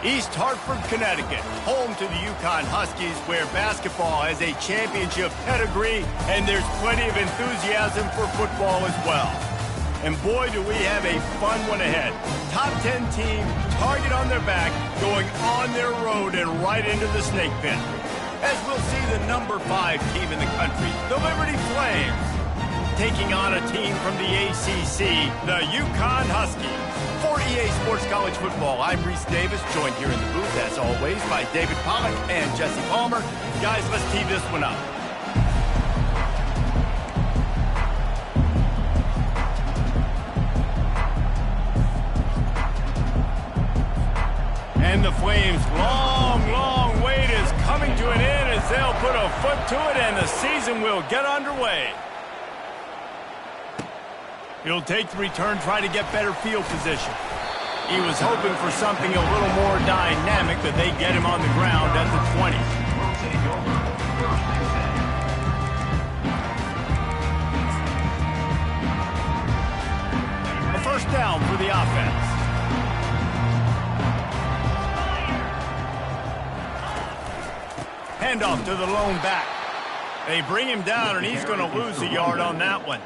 East Hartford, Connecticut, home to the UConn Huskies, where basketball has a championship pedigree and there's plenty of enthusiasm for football as well. And boy, do we have a fun one ahead. Top 10 team, target on their back, going on their road and right into the snake pit. As we'll see the number 5 team in the country, the Liberty Flames, taking on a team from the ACC, the UConn Huskies. For EA Sports College Football, I'm Reese Davis, joined here in the booth, as always, by David Pollack and Jesse Palmer. Guys, let's tee this one up. And the Flames' long wait is coming to an end as they'll put a foot to it and the season will get underway. He'll take the return, try to get better field position. He was hoping for something a little more dynamic, but they get him on the ground at the 20. A first down for the offense. Handoff to the lone back. They bring him down, and he's going to lose a yard on that one.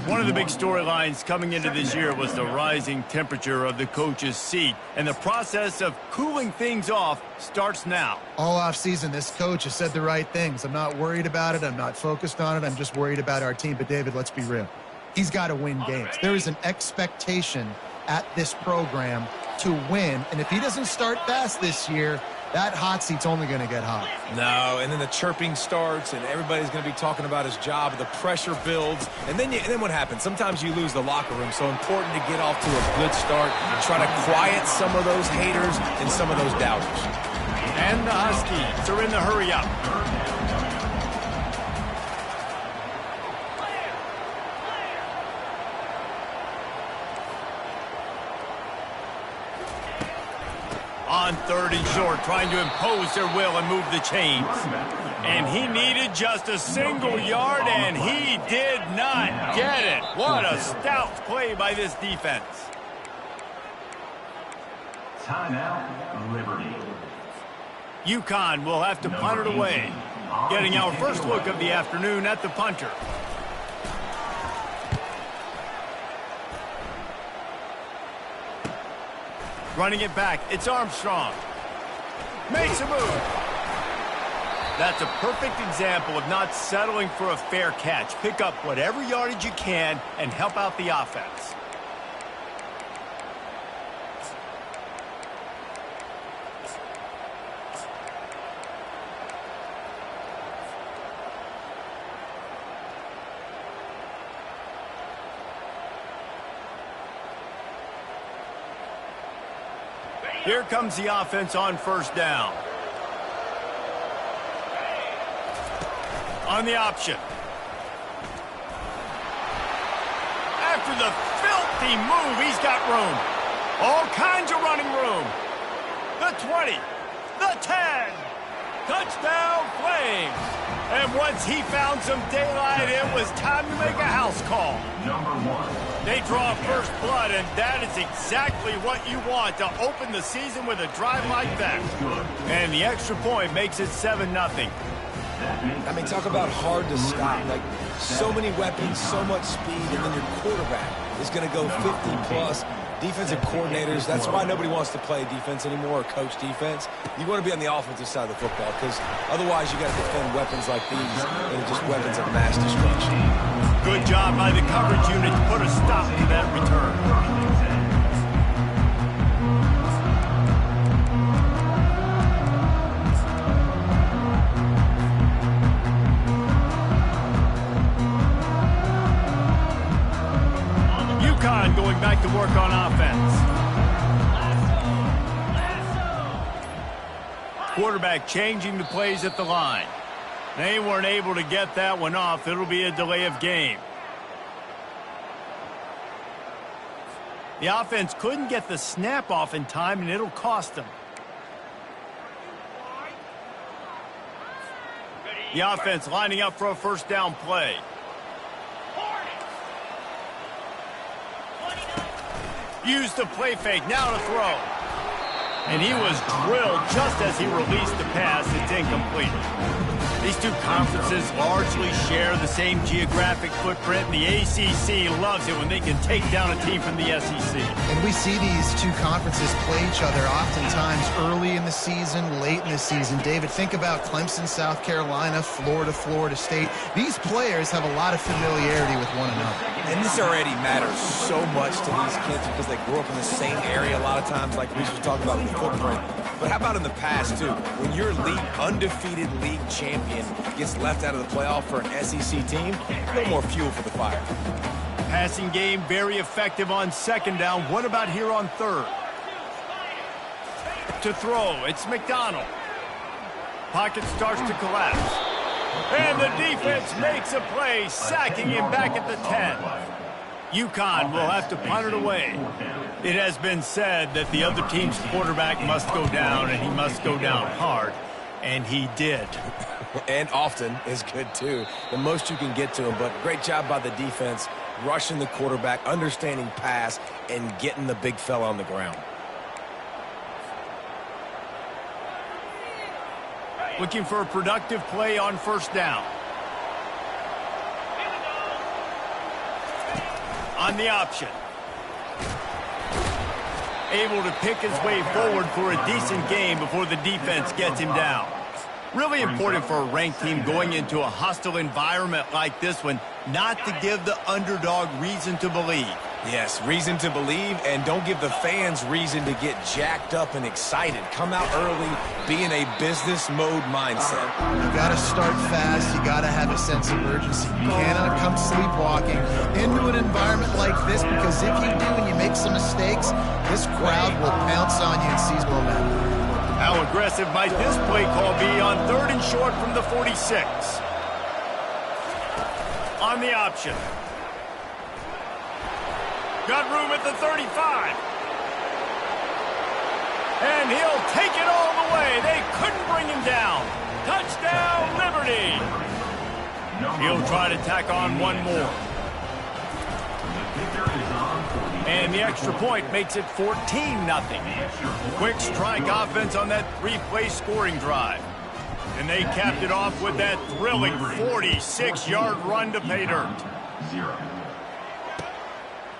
One of the big storylines coming into this year was the rising temperature of the coach's seat, and the process of cooling things off starts now. All offseason, this coach has said the right things. I'm not worried about it. I'm not focused on it. I'm just worried about our team. But, David, let's be real. He's got to win games. There is an expectation at this program to win, and if he doesn't start fast this year, that hot seat's only going to get hot. No, and then the chirping starts, and everybody's going to be talking about his job. The pressure builds, and then what happens? Sometimes you lose the locker room. So important to get off to a good start and try to quiet some of those haters and some of those doubters. And the Huskies are in the hurry-up. On 3rd and short, trying to impose their will and move the chains. And he needed just a single yard, and he did not get it. What a stout play by this defense. Timeout, Liberty. UConn will have to punt it away. Getting our first look of the afternoon at the punter. Running it back, it's Armstrong. Makes a move. That's a perfect example of not settling for a fair catch. Pick up whatever yardage you can and help out the offense. Here comes the offense on first down. On the option. After the filthy move, he's got room. All kinds of running room. The 20. The 10. Touchdown, Flames. And once he found some daylight, it was time to make a house call. Number 1. They draw first blood, and that is exactly what you want to open the season with a drive like that. And the extra point makes it 7-0. I mean, talk about hard to stop. Like, so many weapons, so much speed, and then your quarterback is going to go 50-plus. Defensive coordinators, that's why nobody wants to play defense anymore or coach defense. You want to be on the offensive side of the football because otherwise you got to defend weapons like these that are just weapons of mass destruction. Good job by the coverage unit to put a stop to that return. UConn going back to work on offense. Quarterback changing the plays at the line. They weren't able to get that one off. It'll be a delay of game. The offense couldn't get the snap off in time, and it'll cost them. The offense lining up for a first down play. Use the play fake. Now to throw. And he was drilled just as he released the pass. It's incomplete. These two conferences largely share the same geographic footprint, and the ACC loves it when they can take down a team from the SEC. And we see these two conferences play each other oftentimes early in the season, late in the season. David, think about Clemson, South Carolina, Florida, Florida State. These players have a lot of familiarity with one another. And this already matters so much to these kids because they grew up in the same area a lot of times, like Reese was talking about with the footprint. But how about in the past, too? When your undefeated league champion gets left out of the playoff for an SEC team, a little more fuel for the fire. Passing game very effective on second down. What about here on third? To throw, it's McDonald. Pocket starts to collapse. And the defense makes a play, sacking him back at the 10. UConn will have to punt it away. It has been said that the other team's quarterback must go down, and he must go down hard. And he did. And often is good, too. The most you can get to him, but great job by the defense, rushing the quarterback, understanding pass, and getting the big fella on the ground. Looking for a productive play on first down. On the option. Able to pick his way forward for a decent game before the defense gets him down. Really important for a ranked team going into a hostile environment like this one, not to give the underdog reason to believe. Yes, reason to believe, and don't give the fans reason to get jacked up and excited. Come out early, be in a business mode mindset. You got to start fast. You got to have a sense of urgency. You cannot come sleepwalking into an environment like this, because if you do and you make some mistakes, this crowd will pounce on you and seize momentum. How aggressive might this play call be on third and short from the 46? On the option. Got room at the 35. And he'll take it all the way. They couldn't bring him down. Touchdown, Liberty. He'll try to tack on one more. And the extra point makes it 14-0. Quick strike offense on that three-play scoring drive. And they capped it off with that thrilling 46-yard run to pay dirt.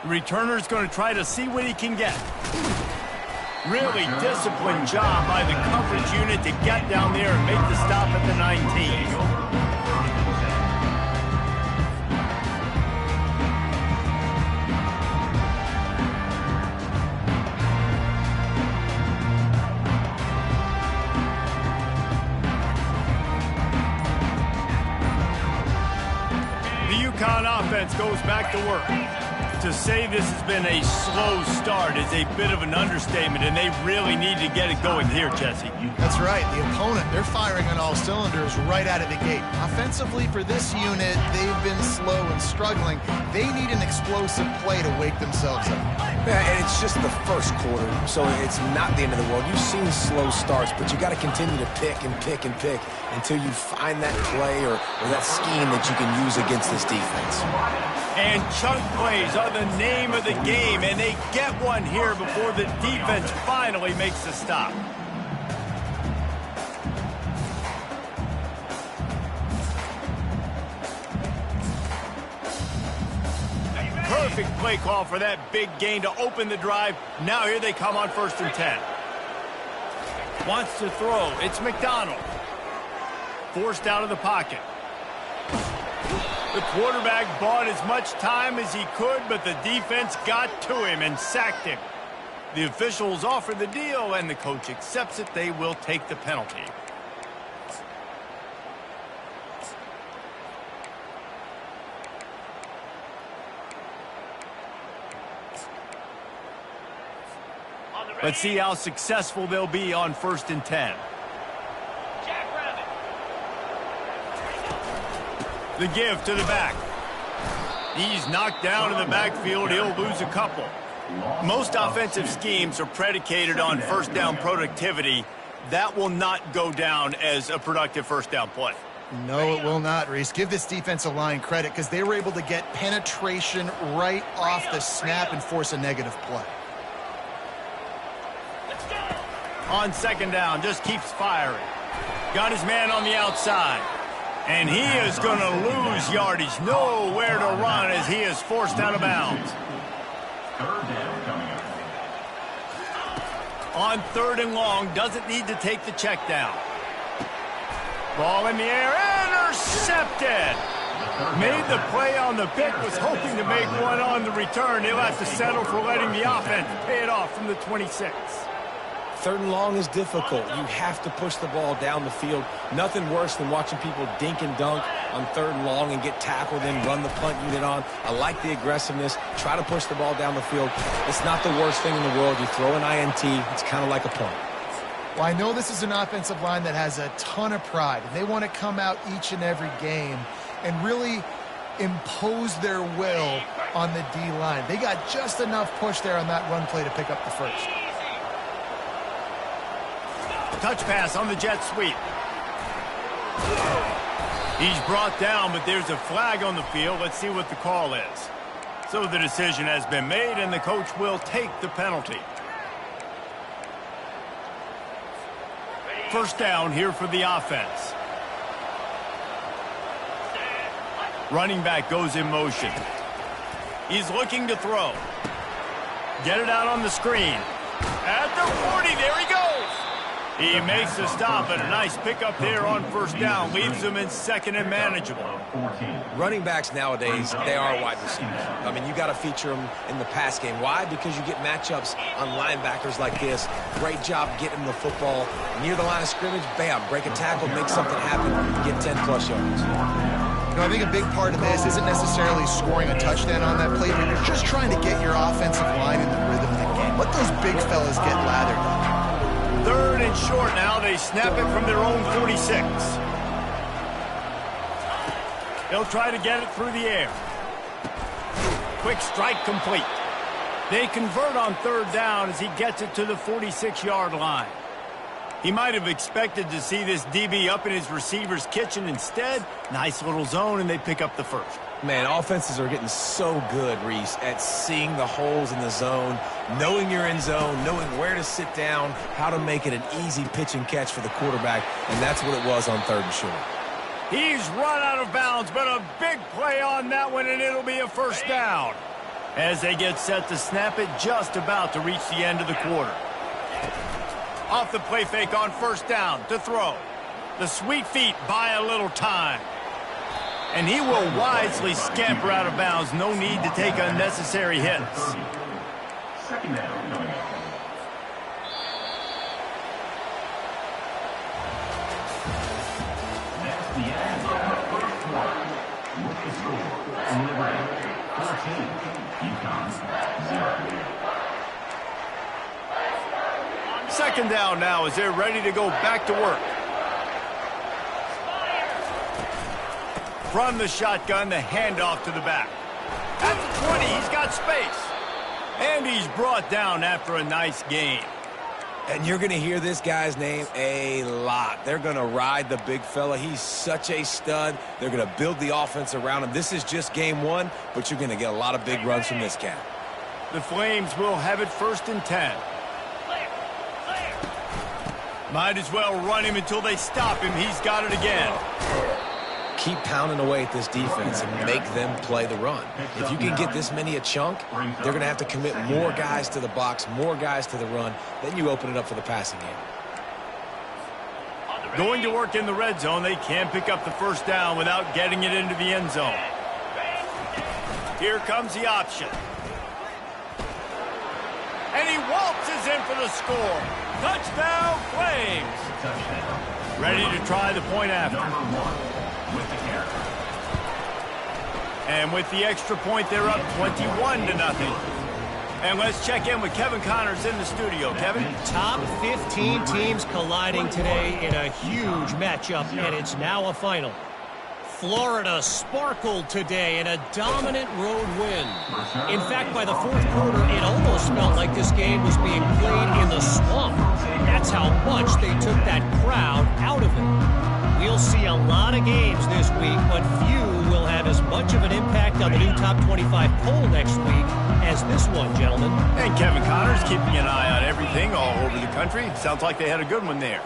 The returner's going to try to see what he can get. Really disciplined job by the coverage unit to get down there and make the stop at the 19. UConn offense goes back to work. To say this has been a slow start is a bit of an understatement, and they really need to get it going here, Jesse. That's right. The opponent, they're firing on all cylinders right out of the gate. Offensively, for this unit, they've been slow and struggling. They need an explosive play to wake themselves up. Yeah, and it's just the first quarter, so it's not the end of the world. You've seen slow starts, but you got to continue to pick and pick and pick until you find that play or that scheme that you can use against this defense. And chunk plays are the name of the game, and they get one here before the defense finally makes the stop. Perfect play call for that big gain to open the drive. Now here they come on 1st and 10. Wants to throw. It's McDonald. Forced out of the pocket. The quarterback bought as much time as he could, but the defense got to him and sacked him. The officials offer the deal, and the coach accepts it. They will take the penalty. Let's see how successful they'll be on 1st and 10. The give to the back. He's knocked down in the backfield. He'll lose a couple. Most offensive schemes are predicated on first down productivity. That will not go down as a productive first down play. No, it will not, Reese. Give this defensive line credit because they were able to get penetration right off the snap and force a negative play. On second down, just keeps firing. Got his man on the outside. And he is going to lose yardage. Nowhere to run as he is forced out of bounds. Third down coming up. On third and long, doesn't need to take the check down. Ball in the air, intercepted. Made the play on the pick, was hoping to make one on the return. He'll have to settle for letting the offense pay it off from the 26. Third and long is difficult. You have to push the ball down the field. Nothing worse than watching people dink and dunk on third and long and get tackled and run the punt unit on. I like the aggressiveness. Try to push the ball down the field. It's not the worst thing in the world. You throw an INT, it's kind of like a punt. Well, I know this is an offensive line that has a ton of pride, and they want to come out each and every game and really impose their will on the D-line. They got just enough push there on that run play to pick up the first. Touch pass on the jet sweep. He's brought down, but there's a flag on the field. Let's see what the call is. So the decision has been made, and the coach will take the penalty. First down here for the offense. Running back goes in motion. He's looking to throw. Get it out on the screen. At the 40, there he goes. He makes the stop, and a nice pickup there on first down. Leaves him in second and manageable. Running backs nowadays, they are wide receivers. I mean, you got to feature them in the pass game. Why? Because you get matchups on linebackers like this. Great job getting the football near the line of scrimmage. Bam, break a tackle, make something happen, get 10-plus yards. You know, I think a big part of this isn't necessarily scoring a touchdown on that play, but you're just trying to get your offensive line in the rhythm of the game. Let those big fellas get lathered up. Third and short now. They snap it from their own 46. They'll try to get it through the air. Quick strike complete. They convert on third down as he gets it to the 46-yard line. He might have expected to see this DB up in his receiver's kitchen. Instead, nice little zone, and they pick up the first. Man, offenses are getting so good, Reese, at seeing the holes in the zone, knowing you're in zone, knowing where to sit down, how to make it an easy pitch and catch for the quarterback, and that's what it was on third and short. He's run out of bounds, but a big play on that one, and it'll be a first down. As they get set to snap it, just about to reach the end of the quarter. Off the play fake on first down to throw. The sweet feet buy a little time. And he will wisely scamper out of bounds. No need to take unnecessary hits. Second down coming up. That's the end of the first quarter. With the score, Liberty 14, UConn 0. Second down now as they're ready to go back to work. From the shotgun, the handoff to the back. At the 20, he's got space. And he's brought down after a nice gain. And you're going to hear this guy's name a lot. They're going to ride the big fella. He's such a stud. They're going to build the offense around him. This is just game one, but you're going to get a lot of big runs from this cat. The Flames will have it first and 10. Might as well run him until they stop him. He's got it again. Keep pounding away at this defense and make them play the run. If you can get this many a chunk, they're going to have to commit more guys to the box, more guys to the run. Then you open it up for the passing game. Going to work in the red zone. They can't pick up the first down without getting it into the end zone. Here comes the option. And he waltzes in for the score. Touchdown, Flames. Touchdown. Ready to try the point after. Number 1 with the carry. And with the extra point, they're up 21-0. And let's check in with Kevin Connors in the studio. Kevin? Top 15 teams colliding today in a huge matchup, and it's now a final. Florida sparkled today in a dominant road win. In fact, by the fourth quarter, it almost felt like this game was being played in the swamp. That's how much they took that crowd out of it. We'll see a lot of games this week, but few will have as much of an impact on the new Top 25 poll next week as this one, gentlemen. And Kevin Connors keeping an eye on everything all over the country. Sounds like they had a good one there.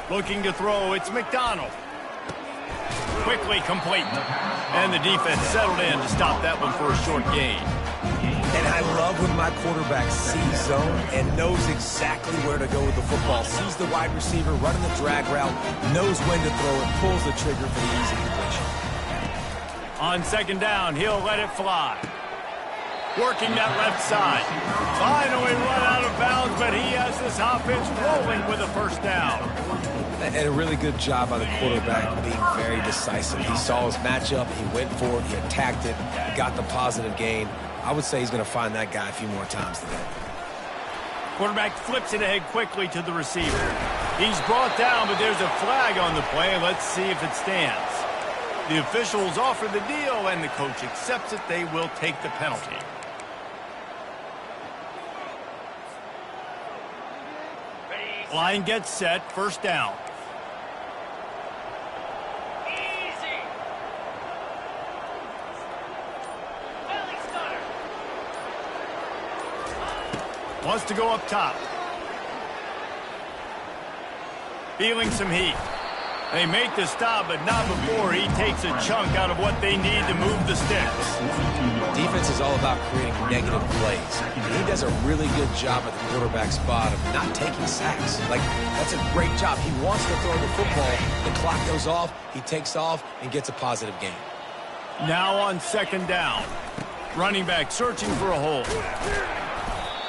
Looking to throw, it's McDonald. Quickly complete. And the defense settled in to stop that one for a short gain. And I love when my quarterback sees zone and knows exactly where to go with the football. Sees the wide receiver running the drag route, knows when to throw it, pulls the trigger for the easy completion. On second down, he'll let it fly. Working that left side. Finally run out of bounds, but he has this offense rolling with a first down. And a really good job by the quarterback being very decisive. He saw his matchup, he went for it, he attacked it, he got the positive gain. I would say he's going to find that guy a few more times today. Quarterback flips it ahead quickly to the receiver. He's brought down, but there's a flag on the play. Let's see if it stands. The officials offer the deal, and the coach accepts it. They will take the penalty. Line gets set, first down. Wants to go up top. Feeling some heat. They make the stop, but not before he takes a chunk out of what they need to move the sticks. Defense is all about creating negative plays. He does a really good job at the quarterback spot of not taking sacks. That's a great job. He wants to throw the football. The clock goes off, he takes off, and gets a positive gain. Now on second down. Running back searching for a hole.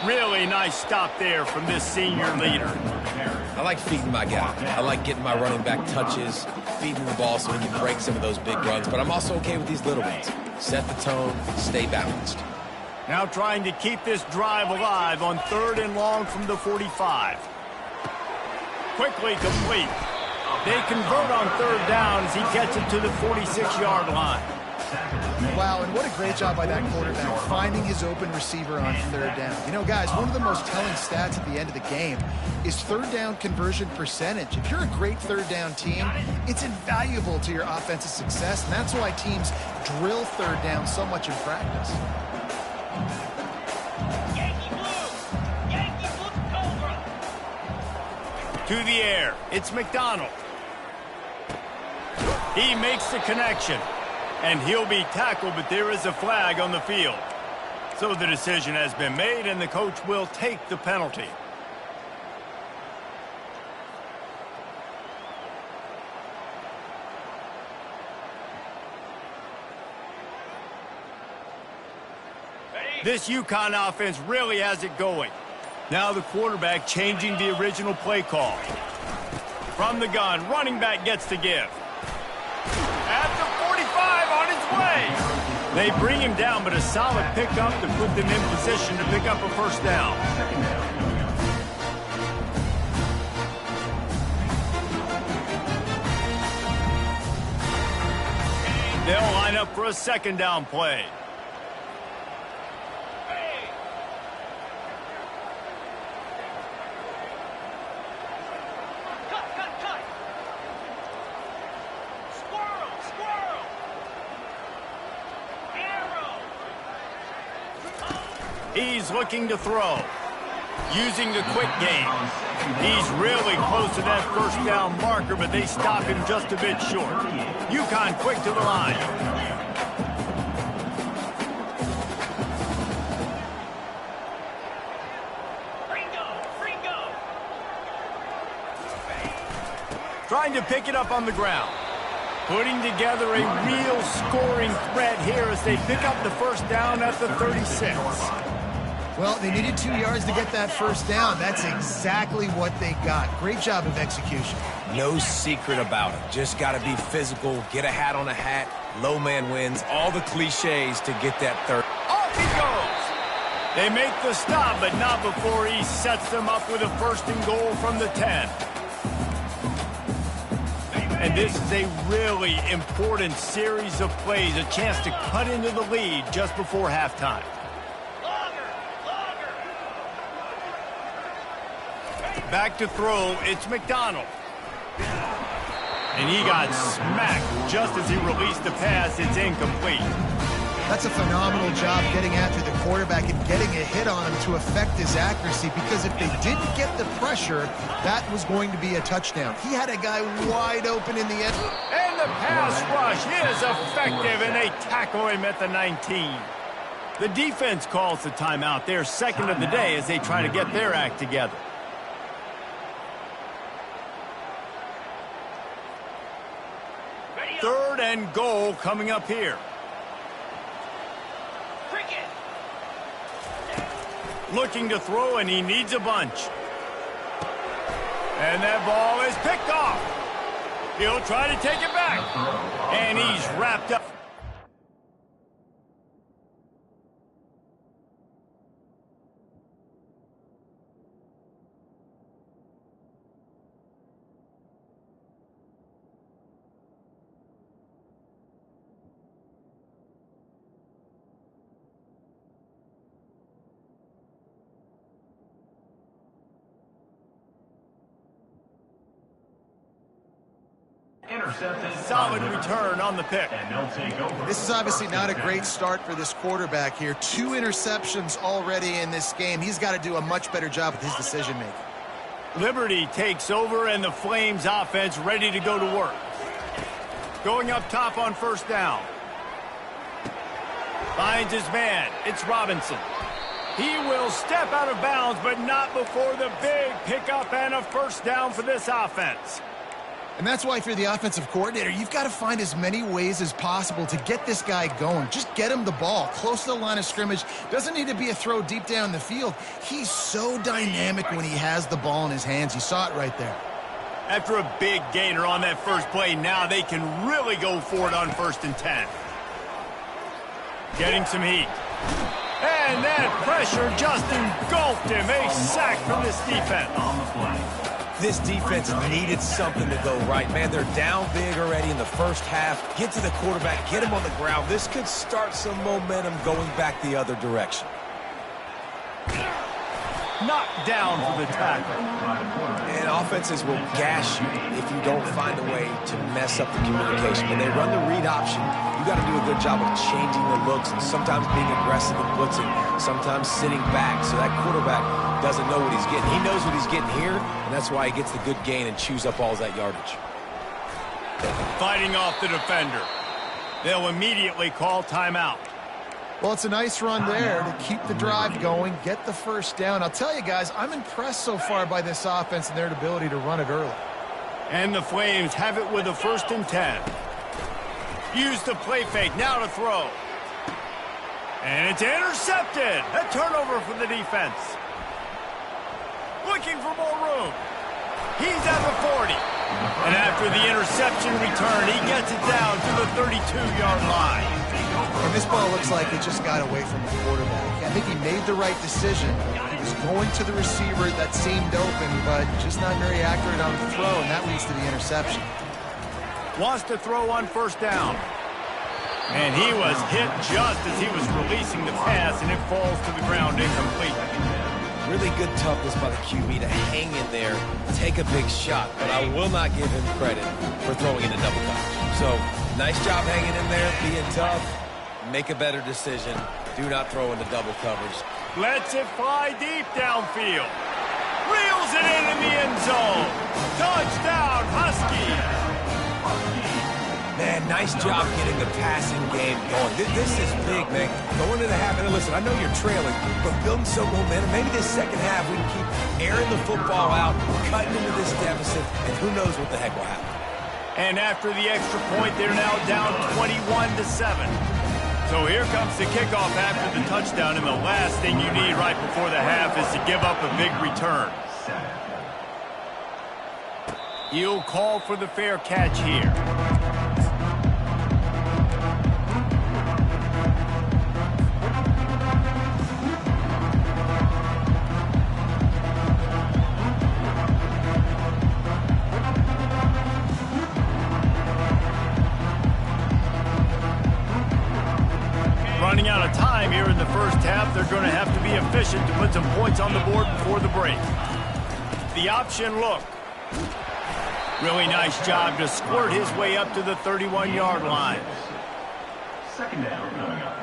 Really nice stop there from this senior leader. I like feeding my guy. I like getting my running back touches, feeding the ball so he can break some of those big runs, but I'm also okay with these little ones. Set the tone, stay balanced. Now trying to keep this drive alive on third and long from the 45. Quickly complete. They convert on third down as he gets it to the 46-yard line. Wow, and what a great job by that quarterback, finding his open receiver on third down. You know, guys, one of the most telling stats at the end of the game is third down conversion percentage. If you're a great third down team, it's invaluable to your offensive success, and that's why teams drill third down so much in practice. To the air, it's McDonald. He makes the connection. And he'll be tackled, but there is a flag on the field. So the decision has been made, and the coach will take the penalty. This UConn offense really has it going. Now the quarterback changing the original play call. From the gun, running back gets to give. At the 45 on his way. They bring him down, but a solid pickup to put them in position to pick up a first down. They'll line up for a second down play. He's looking to throw. Using the quick game. He's really close to that first down marker, but they stop him just a bit short. UConn quick to the line. Trying to pick it up on the ground. Putting together a real scoring threat here as they pick up the first down at the 36. Well, they needed 2 yards to get that first down. That's exactly what they got. Great job of execution. No secret about it. Just got to be physical, get a hat on a hat, low man wins, all the cliches to get that third. Off he goes. They make the stop, but not before he sets them up with a first and goal from the 10. And this is a really important series of plays, a chance to cut into the lead just before halftime. Back to throw, it's McDonald. And he got smacked just as he released the pass. It's incomplete. That's a phenomenal job getting after the quarterback and getting a hit on him to affect his accuracy, because if they didn't get the pressure, that was going to be a touchdown. He had a guy wide open in the end. And the pass rush is effective, and they tackle him at the 19. The defense calls the timeout. They're second of the day as they try to get their act together. Third and goal coming up here. Looking to throw, and he needs a bunch. And that ball is picked off. He'll try to take it back. And he's wrapped up. Solid return on the pick. This is obviously not a great start for this quarterback here. 2 interceptions already in this game. He's got to do a much better job with his decision-making. Liberty takes over, and the Flames offense ready to go to work. Going up top on first down. Finds his man. It's Robinson. He will step out of bounds, but not before the big pickup and a first down for this offense. And that's why if you're the offensive coordinator, you've got to find as many ways as possible to get this guy going. Just get him the ball close to the line of scrimmage. Doesn't need to be a throw deep down the field. He's so dynamic when he has the ball in his hands. You saw it right there. After a big gainer on that first play, now they can really go for it on 1st and 10. Getting some heat. And that pressure just engulfed him. A sack from this defense. This defense needed something to go right. Man, they're down big already in the first half. Get to the quarterback, get him on the ground. This could start some momentum going back the other direction. Knocked down for the tackle. And offenses will gash you if you don't find a way to mess up the communication. When they run the read option, you got to do a good job of changing the looks and sometimes being aggressive and blitzing, sometimes sitting back so that quarterback doesn't know what he's getting. He knows what he's getting here, and that's why he gets the good gain and chews up all that yardage. Fighting off the defender. They'll immediately call timeout. Well, it's a nice run there to keep the drive going, get the first down. I'll tell you guys, I'm impressed so far by this offense and their ability to run it early. And the Flames have it with a 1st and 10. Use the play fake, now to throw. And it's intercepted. A turnover for the defense. Looking for more room. He's at the 40. And after the interception return, he gets it down to the 32-yard line. And this ball looks like it just got away from the quarterback. I think he made the right decision. He was going to the receiver that seemed open, but just not very accurate on the throw, and that leads to the interception. Wants to throw on 1st down. And he was hit just as he was releasing the pass, and it falls to the ground incomplete. Really good toughness by the QB to hang in there, take a big shot, but I will not give him credit for throwing into double coverage. So, nice job hanging in there, being tough, make a better decision. Do not throw into double coverage. Lets it fly deep downfield. Reels it in the end zone. Touchdown, Huskies. Man, nice job getting the passing game going. This is big, man. Going into the half, and listen, I know you're trailing, but building some momentum. Maybe this second half we can keep airing the football out, cutting into this deficit, and who knows what the heck will happen. And after the extra point, they're now down 21-7. So here comes the kickoff after the touchdown, and the last thing you need right before the half is to give up a big return. You'll call for the fair catch here. Running out of time here in the first half, they're going to have to be efficient to put some points on the board before the break. The option look. Really nice job to squirt his way up to the 31-yard line. Second down coming up.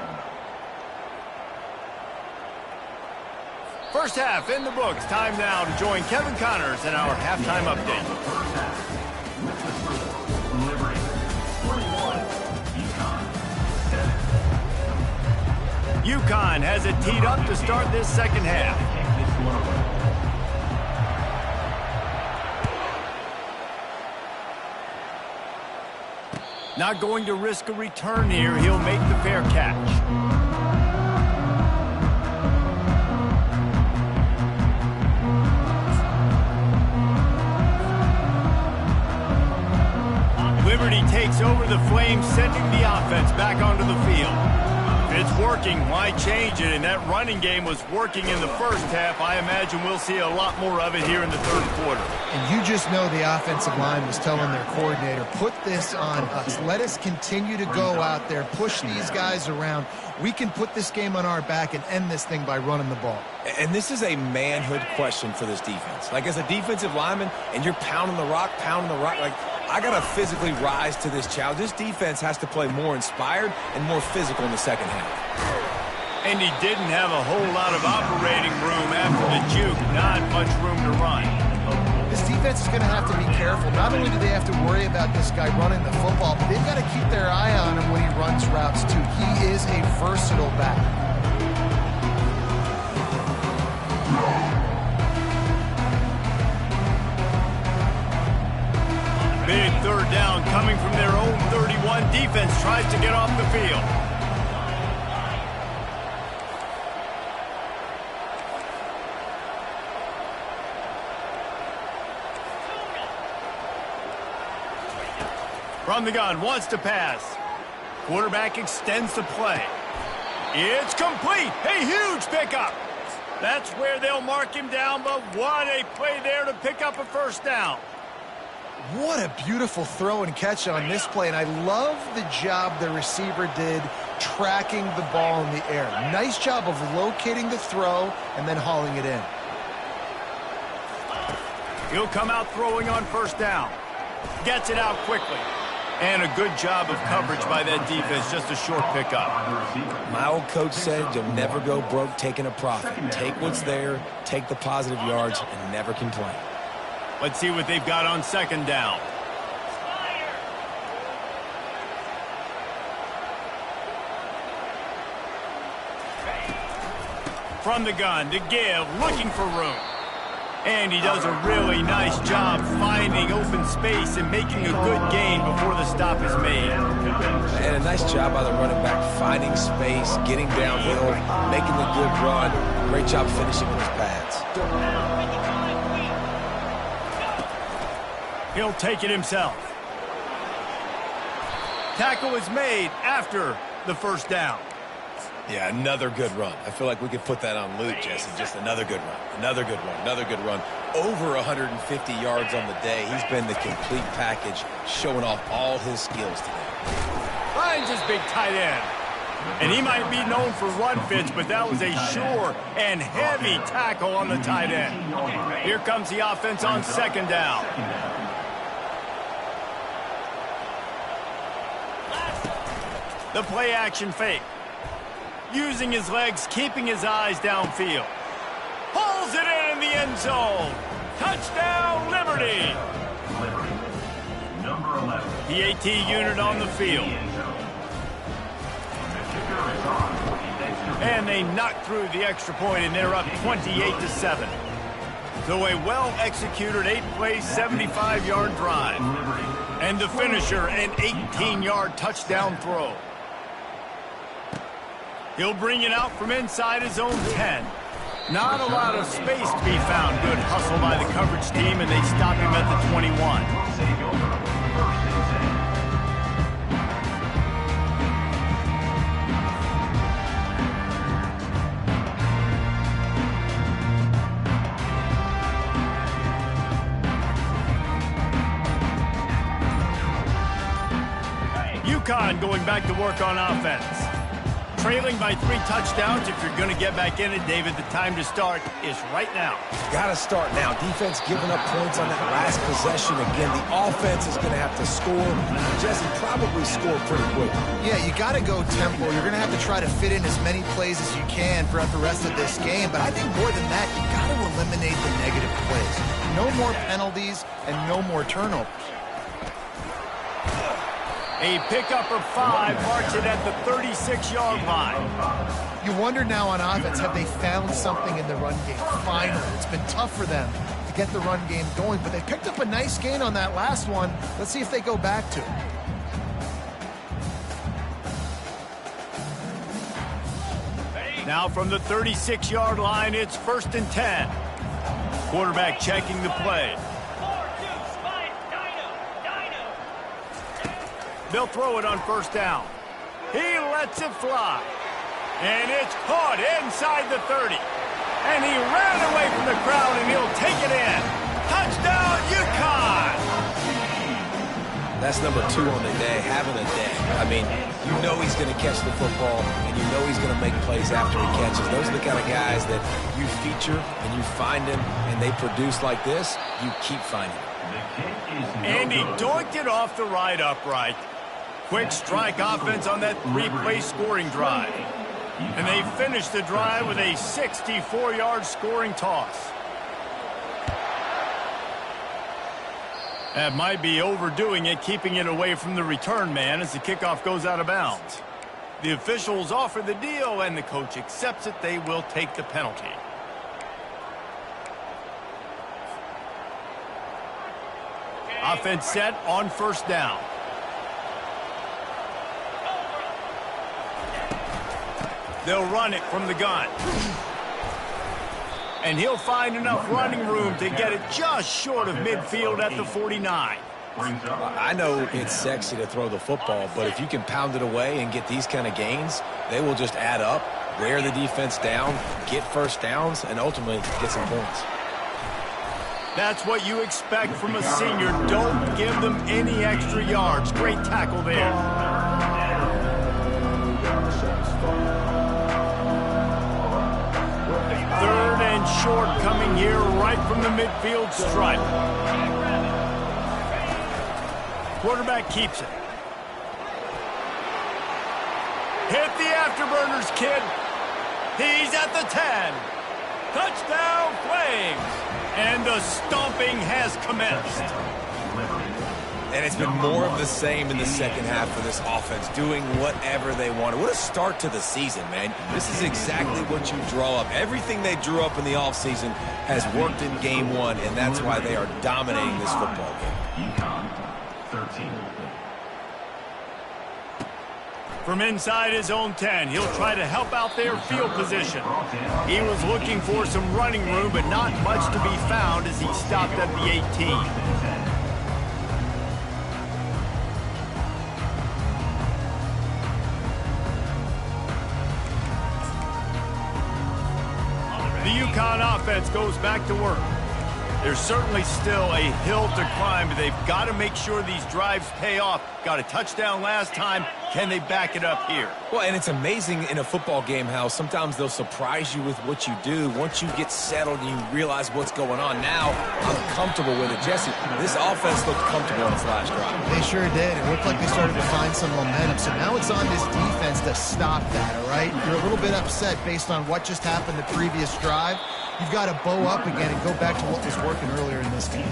First half in the books. Time now to join Kevin Connors in our halftime update. First half. With the score, Liberty 41, UConn 7. UConn has it teed up to start this second half. Take this one away. Not going to risk a return here. He'll make the fair catch. Liberty takes over the Flames, sending the offense back onto the field. It's working. Why change it? And that running game was working in the first half. I imagine we'll see a lot more of it here in the third quarter. And you just know the offensive line was telling their coordinator, put this on us. Let us continue to go out there, push these guys around. We can put this game on our back and end this thing by running the ball. And this is a manhood question for this defense. Like, as a defensive lineman, and you're pounding the rock, like, I got to physically rise to this challenge. This defense has to play more inspired and more physical in the second half. And he didn't have a whole lot of operating room after the juke. Not much room to run. This defense is going to have to be careful. Not only do they have to worry about this guy running the football, but they've got to keep their eye on him when he runs routes, too. He is a versatile back. Big third down coming from their own 31. Defense tries to get off the field. From the gun, wants to pass. Quarterback extends the play. It's complete. A huge pickup. That's where they'll mark him down, but what a play there to pick up a first down. What a beautiful throw and catch on this play, and I love the job the receiver did tracking the ball in the air. Nice job of locating the throw and then hauling it in. He'll come out throwing on first down. Gets it out quickly. And a good job of coverage by that defense, just a short pickup. My old coach said you'll never go broke taking a profit. Take what's there, take the positive yards, and never complain. Let's see what they've got on second down. From the gun to give, looking for room. And he does a really nice job finding open space and making a good gain before the stop is made. And a nice job by the running back, finding space, getting downhill, making the good run. Great job finishing with his pads. He'll take it himself. Tackle is made after the first down. Yeah, another good run. I feel like we could put that on loop, Jesse. Just another good run, another good run, another good run. Over 150 yards on the day. He's been the complete package, showing off all his skills today. Finds his big tight end. And he might be known for run fits, but that was a sure and heavy tackle on the tight end. Here comes the offense on second down. The play action fake. Using his legs, keeping his eyes downfield. Pulls it in the end zone. Touchdown, Liberty. Number 11. PAT unit on the field. And they knock through the extra point, and they're up 28-7. So a well-executed 8-play, 75-yard drive. And the finisher, an 18-yard touchdown throw. He'll bring it out from inside his own 10. Not a lot of space to be found. Good hustle by the coverage team, and they stop him at the 21. UConn going back to work on offense. trailing by 3 touchdowns. If you're going to get back in it, David, the time to start is right now. Got to start now. Defense giving up points on that last possession. Again, the offense is going to have to score. Jesse, probably score pretty quick. Yeah, you got to go tempo. You're going to have to try to fit in as many plays as you can throughout the rest of this game. But I think more than that, you got to eliminate the negative plays. No more penalties and no more turnovers. A pickup of 5 marks it at the 36-yard line. You wonder now on offense, have they found something in the run game? Finally, it's been tough for them to get the run game going, but they picked up a nice gain on that last one. Let's see if they go back to it. Now from the 36-yard line, it's 1st and 10. Quarterback checking the play. They'll throw it on 1st down. He lets it fly. And it's caught inside the 30. And he ran away from the crowd, and he'll take it in. Touchdown, UConn! That's number 2 on the day, having a day. I mean, you know he's going to catch the football, and you know he's going to make plays after he catches. Those are the kind of guys that you feature, and you find them, and they produce like this, you keep finding them. And he doinked it off the right upright. Quick strike offense on that 3-play scoring drive. And they finished the drive with a 64-yard scoring toss. That might be overdoing it, keeping it away from the return man as the kickoff goes out of bounds. The officials offer the deal, and the coach accepts it. They will take the penalty. Offense set on 1st down. They'll run it from the gun. And he'll find enough running room to get it just short of midfield at the 49. I know it's sexy to throw the football, but if you can pound it away and get these kind of gains, they will just add up, wear the defense down, get 1st downs, and ultimately get some points. That's what you expect from a senior. Don't give them any extra yards. Great tackle there. 3rd and short coming here right from the midfield stripe. Quarterback keeps it. Hit the afterburners, kid. He's at the 10. Touchdown, Flames. And the stomping has commenced. And it's been more of the same in the second half for this offense, doing whatever they wanted. What a start to the season, man. This is exactly what you draw up. Everything they drew up in the offseason has worked in game 1, and that's why they are dominating this football game. UConn 13. From inside his own 10, he'll try to help out their field position. He was looking for some running room, but not much to be found as he stopped at the 18. The UConn offense goes back to work. There's certainly still a hill to climb, but they've got to make sure these drives pay off. Got a touchdown last time. Can they back it up here? Well, and it's amazing in a football game how sometimes they'll surprise you with what you do. Once you get settled and you realize what's going on, now I'm comfortable with it. Jesse, this offense looked comfortable on its last drive. They sure did. It looked like they started to find some momentum. So now it's on this defense to stop that, all right? You're a little bit upset based on what just happened the previous drive. You've got to bow up again and go back to what was working earlier in this game.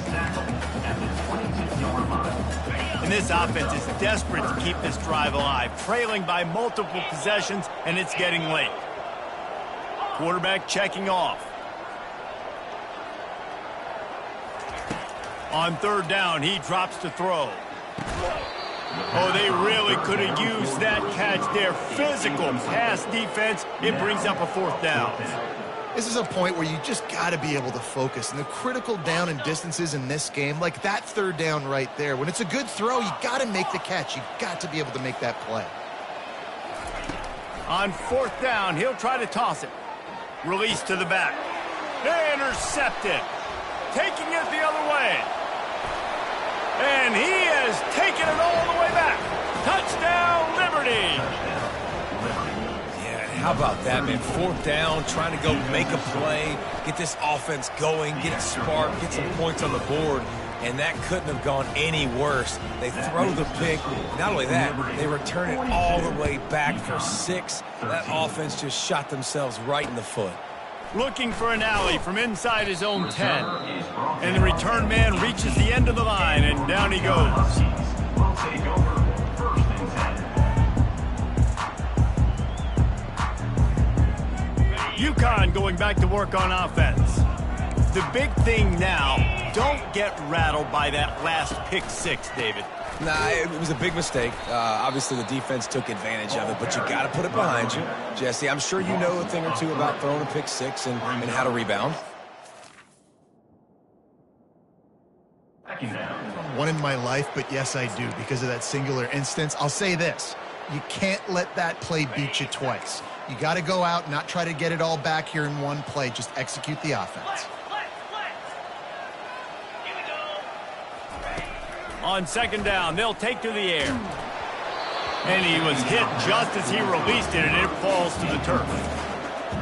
And this offense is desperate to keep this drive alive, trailing by multiple possessions, and it's getting late. Quarterback checking off. On 3rd down, he drops to throw. Oh, they really could have used that catch there. Physical pass defense. It brings up a 4th down. This is a point where you just got to be able to focus. And the critical down and distances in this game, like that 3rd down right there, when it's a good throw, you got to make the catch. You got to be able to make that play. On 4th down, he'll try to toss it. Release to the back. Intercepted. Taking it the other way. And he has taken it all the way back. Touchdown, Liberty. How about that, man? 4th down, trying to go make a play, get this offense going, get it sparked, get some points on the board, and that couldn't have gone any worse. They throw the pick. Not only that, they return it all the way back for 6. That offense just shot themselves right in the foot. Looking for an alley from inside his own 10. And the return man reaches the end of the line, and down he goes. Will take over 1st and 10. UConn going back to work on offense. The big thing now, don't get rattled by that last pick 6, David. Nah, it was a big mistake. Obviously, the defense took advantage of it, but you got to put it behind you. Jesse, I'm sure you know a thing or two about throwing a pick 6 and how to rebound. One in my life, but yes, I do, because of that singular instance. I'll say this. You can't let that play beat you twice. You got to go out and not try to get it all back here in one play. Just execute the offense. On 2nd down, they'll take to the air. And he was hit just as he released it, and it falls to the turf.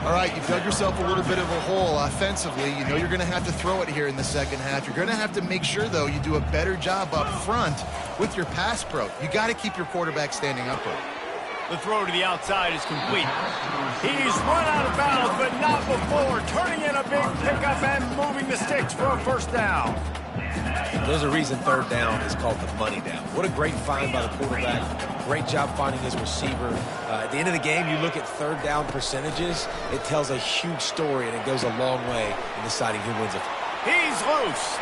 All right, you've dug yourself a little bit of a hole offensively. You know you're going to have to throw it here in the 2nd half. You're going to have to make sure, though, you do a better job up front with your pass pro. You got to keep your quarterback standing upright. The throw to the outside is complete. He's run out of bounds, but not before turning in a big pickup and moving the sticks for a 1st down. There's a reason 3rd down is called the money down. What a great find by the quarterback. Great job finding his receiver. At the end of the game, you look at 3rd down percentages. It tells a huge story, and it goes a long way in deciding who wins it. He's loose.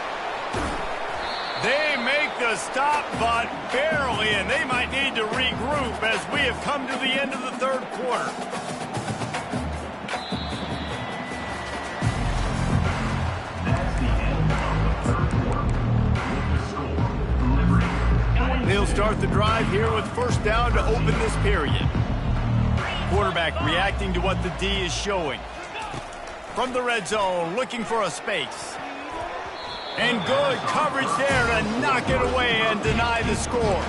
They make the stop, but barely, and they might need to regroup as we have come to the end of the 3rd quarter. They'll start the drive here with 1st down to open this period. Quarterback reacting to what the D is showing. From the red zone, looking for a space. And good coverage there to knock it away and deny the score.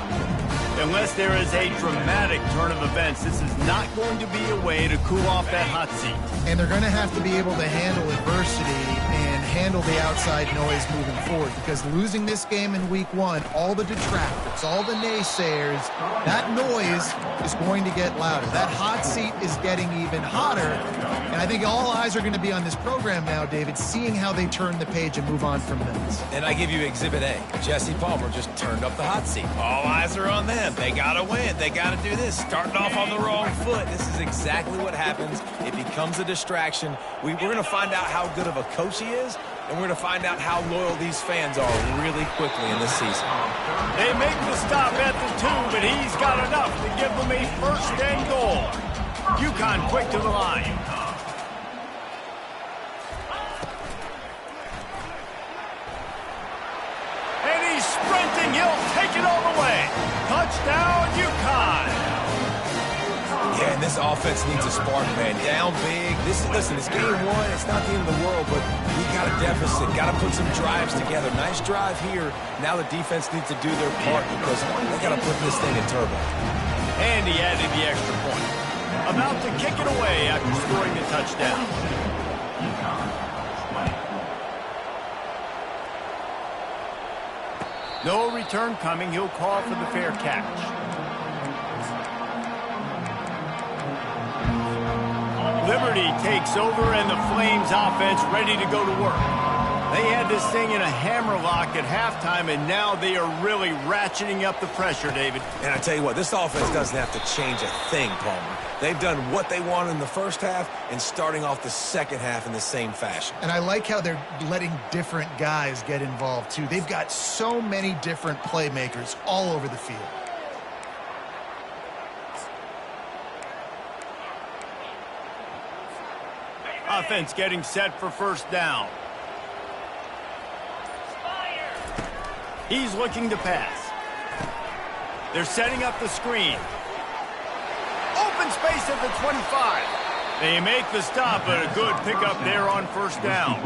Unless there is a dramatic turn of events, this is not going to be a way to cool off that hot seat. And they're going to have to be able to handle adversity and handle the outside noise moving forward, because losing this game in week 1, all the detractors, all the naysayers, that noise is going to get louder. That hot seat is getting even hotter, and I think all eyes are going to be on this program now, David, seeing how they turn the page and move on from this. And I give you Exhibit A. Jesse Palmer just turned up the hot seat. All eyes are on them. They got to win. They got to do this. Starting off on the wrong foot. This is exactly what happens. It becomes a distraction. We're going to find out how good of a coach he is, and we're going to find out how loyal these fans are really quickly in this season. They make the stop at the 2, but he's got enough to give them a 1st and goal. UConn quick to the line. And he's sprinting. He'll take it all the way. Touchdown, UConn. Yeah, and this offense needs a spark, man. Down big. Listen, it's game 1. It's not the end of the world, but we got a deficit. Got to put some drives together. Nice drive here. Now the defense needs to do their part because they got to put this thing in turbo. And he added the extra point. About to kick it away after scoring the touchdown. No return coming. He'll call for the fair catch. Liberty takes over, and the Flames offense ready to go to work. They had this thing in a hammerlock at halftime, and now they are really ratcheting up the pressure, David. And I tell you what, this offense doesn't have to change a thing, Palmer. They've done what they wanted in the 1st half and starting off the 2nd half in the same fashion. And I like how they're letting different guys get involved, too. They've got so many different playmakers all over the field. Offense getting set for 1st down. He's looking to pass. They're setting up the screen. Open space at the 25. They make the stop, but a good pickup there on first down.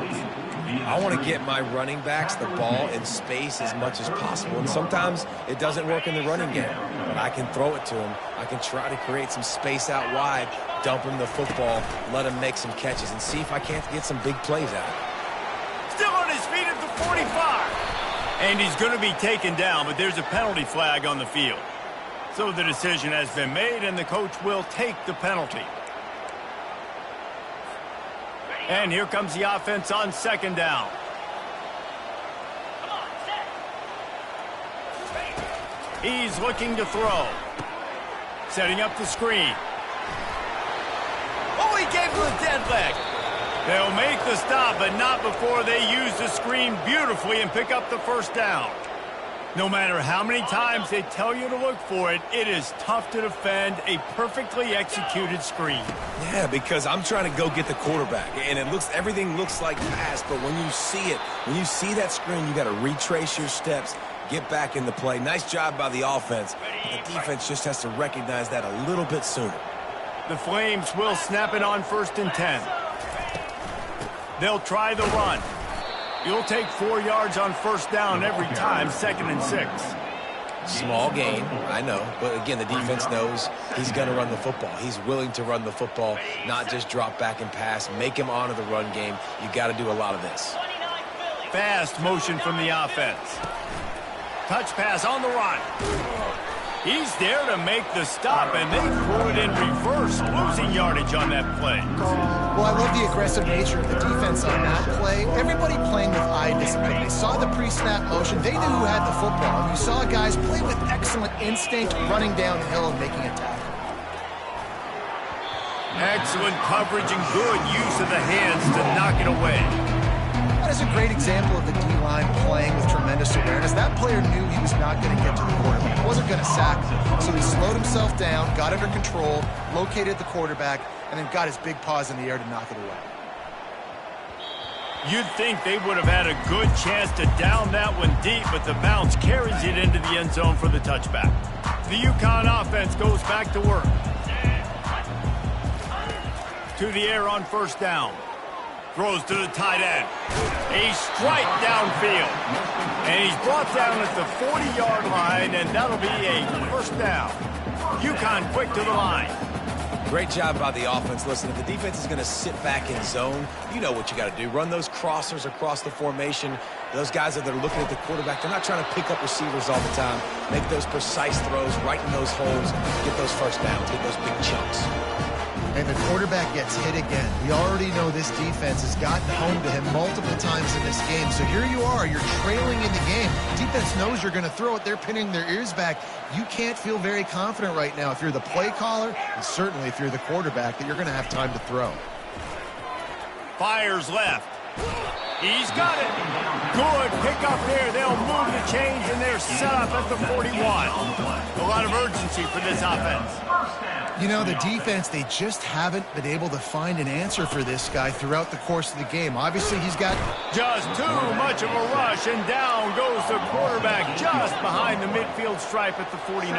I want to get my running backs the ball in space as much as possible. And sometimes it doesn't work in the running game. But I can throw it to him. I can try to create some space out wide, dump him the football, let him make some catches, and see if I can't get some big plays out of it. Still on his feet at the 45. And he's going to be taken down, but there's a penalty flag on the field. So the decision has been made, and the coach will take the penalty. And here comes the offense on second down. He's looking to throw. Setting up the screen. Oh, he gave him a dead leg. They'll make the stop, but not before they use the screen beautifully and pick up the first down. No matter how many times they tell you to look for it, it is tough to defend a perfectly executed screen. Yeah, because I'm trying to go get the quarterback, and everything looks like pass, but when you see it, when you see that screen, you got to retrace your steps, get back in the play. Nice job by the offense, but the defense just has to recognize that a little bit sooner. The Flames will snap it on 1st and 10. They'll try the run. You'll take 4 yards on first down every time, 2nd and 6. Small gain, I know. But again, the defense knows he's going to run the football. He's willing to run the football, not just drop back and pass. Make him honor the run game. You got to do a lot of this. Fast motion from the offense. Touch pass on the run. He's there to make the stop, and they threw it in reverse, losing yardage on that play. Well, I love the aggressive nature of the defense on that play. Everybody playing with eye discipline. They saw the pre-snap motion. They knew who had the football. You saw guys play with excellent instinct, running downhill and making a tackle. Excellent coverage and good use of the hands to knock it away. That is a great example of the D-line playing with tremendous awareness. That player knew he was not going to get to the quarterback. He wasn't going to sack him. So he slowed himself down, got under control, located the quarterback, and then got his big paws in the air to knock it away. You'd think they would have had a good chance to down that one deep, but the bounce carries it into the end zone for the touchback. The UConn offense goes back to work. To the air on first down. Throws to the tight end. A strike downfield. And he's brought down at the 40-yard line, and that'll be a first down. UConn quick to the line. Great job by the offense. Listen, if the defense is going to sit back in zone, you know what you got to do. Run those crossers across the formation. Those guys that are looking at the quarterback, they're not trying to pick up receivers all the time. Make those precise throws right in those holes. Get those first downs. Get those big chunks. And the quarterback gets hit again. We already know this defense has gotten home to him multiple times in this game. So here you are, you're trailing in the game. Defense knows you're going to throw it. They're pinning their ears back. You can't feel very confident right now if you're the play caller, and certainly if you're the quarterback, that you're going to have time to throw. Fires left. He's got it. Good pickup there. They'll move the chains, and they're set up at the 41. A lot of urgency for this offense. You know, the defense, they just haven't been able to find an answer for this guy throughout the course of the game. Obviously, he's got just too much of a rush, and down goes the quarterback just behind the midfield stripe at the 49.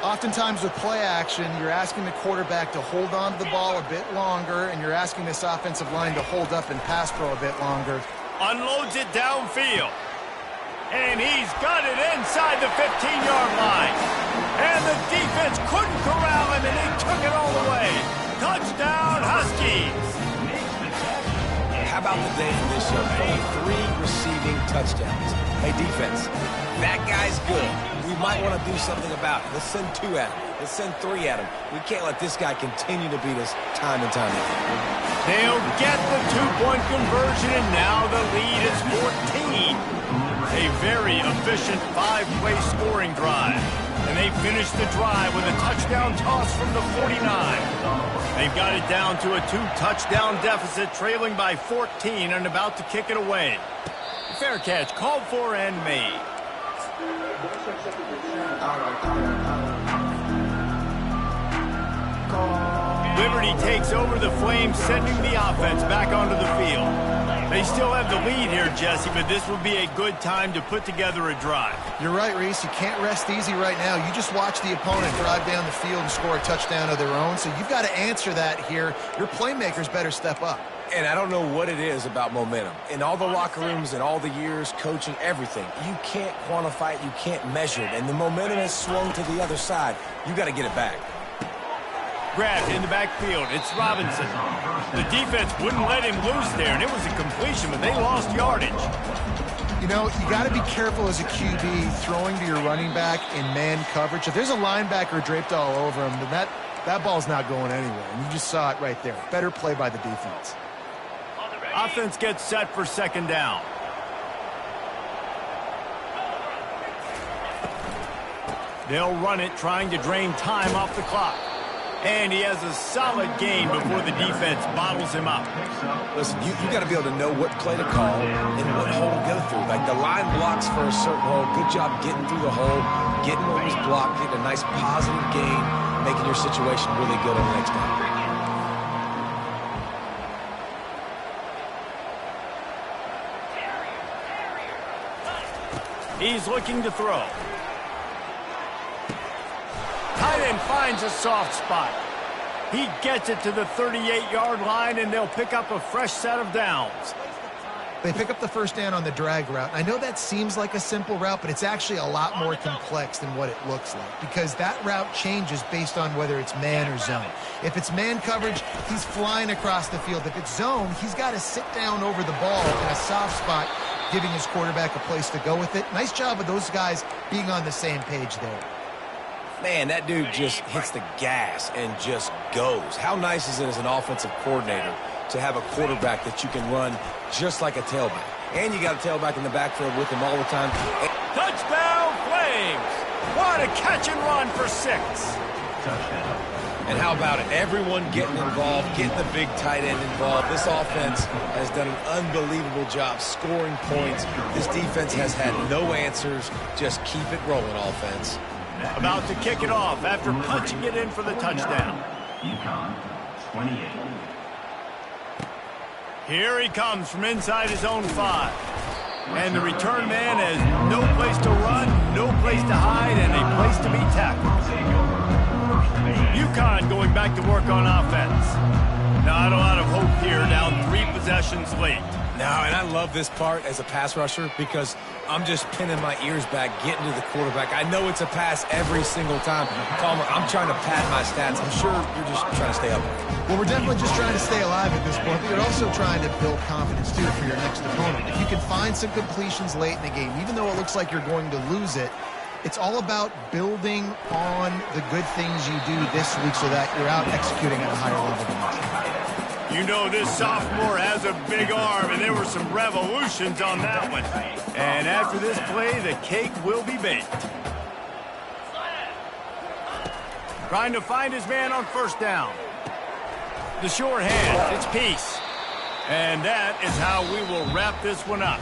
Oftentimes with play action, you're asking the quarterback to hold on to the ball a bit longer, and you're asking this offensive line to hold up and pass pro a bit longer. Unloads it downfield. And he's got it inside the 15-yard line. And the defense couldn't corral him, and he took it all the way. Touchdown, Huskies. How about the day for this young fella? 3 receiving touchdowns. Hey, defense, that guy's good. We might want to do something about it. Let's send 2 at him. Let's send 3 at him. We can't let this guy continue to beat us time and time again. They'll get the 2-point conversion, and now the lead is 14. A very efficient 5-play scoring drive. And they finish the drive with a touchdown toss from the 49. They've got it down to a 2-touchdown deficit, trailing by 14 and about to kick it away. Fair catch called for and made. Liberty takes over the Flames, sending the offense back onto the field. They still have the lead here, Jesse, but this would be a good time to put together a drive. You're right, Reese. You can't rest easy right now. You just watch the opponent drive down the field and score a touchdown of their own, so you've got to answer that here. Your playmakers better step up. And I don't know what it is about momentum. In all the locker rooms and all the years, coaching, everything, you can't quantify it, you can't measure it. And the momentum has swung to the other side. You got to get it back. Grabbed in the backfield. It's Robinson. The defense wouldn't let him loose there, and it was a completion, but they lost yardage. You know, you got to be careful as a QB throwing to your running back in man coverage. If there's a linebacker draped all over him, then that ball's not going anywhere. And you just saw it right there. Better play by the defense. Offense gets set for second down. They'll run it, trying to drain time off the clock. And he has a solid gain before the defense bottles him up. Listen, you got to be able to know what play to call and what hole to go through. Like the line blocks for a certain hole. Good job getting through the hole, getting what was blocked, getting a nice positive gain, making your situation really good on the next down. He's looking to throw. Tight end finds a soft spot. He gets it to the 38-yard line, and they'll pick up a fresh set of downs. They pick up the first down on the drag route. I know that seems like a simple route, but it's actually a lot more complex than what it looks like because that route changes based on whether it's man or zone. If it's man coverage, he's flying across the field. If it's zone, he's got to sit down over the ball in a soft spot, giving his quarterback a place to go with it. Nice job of those guys being on the same page there. Man, that dude just hits the gas and just goes. How nice is it as an offensive coordinator to have a quarterback that you can run just like a tailback? And you got a tailback in the backfield with him all the time. Touchdown, Flames! What a catch and run for 6. Touchdown. And how about it? Everyone getting involved, getting the big tight end involved. This offense has done an unbelievable job scoring points. This defense has had no answers. Just keep it rolling, offense. About to kick it off after punching it in for the touchdown. UConn, 28. Here he comes from inside his own 5. And the return man has no place to run, no place to hide, and a place to be tackled. UConn going back to work on offense. Not a lot of hope here, down 3 possessions late. No, and I love this part as a pass rusher because I'm just pinning my ears back, getting to the quarterback. I know it's a pass every single time. Palmer, I'm trying to pad my stats. I'm sure you're just trying to stay up. Well, we're definitely just trying to stay alive at this point, but you're also trying to build confidence, too, for your next opponent. If you can find some completions late in the game, even though it looks like you're going to lose it, it's all about building on the good things you do this week so that you're out executing at a higher level than that. You know this sophomore has a big arm, and there were some revolutions on that one. And after this play, the cake will be baked. Trying to find his man on first down. The short hand, it's Peace. And that is how we will wrap this one up.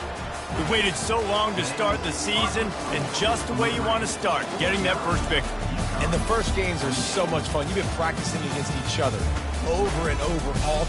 We waited so long to start the season, and just the way you want to start, getting that first victory. And the first games are so much fun. You've been practicing against each other over and over all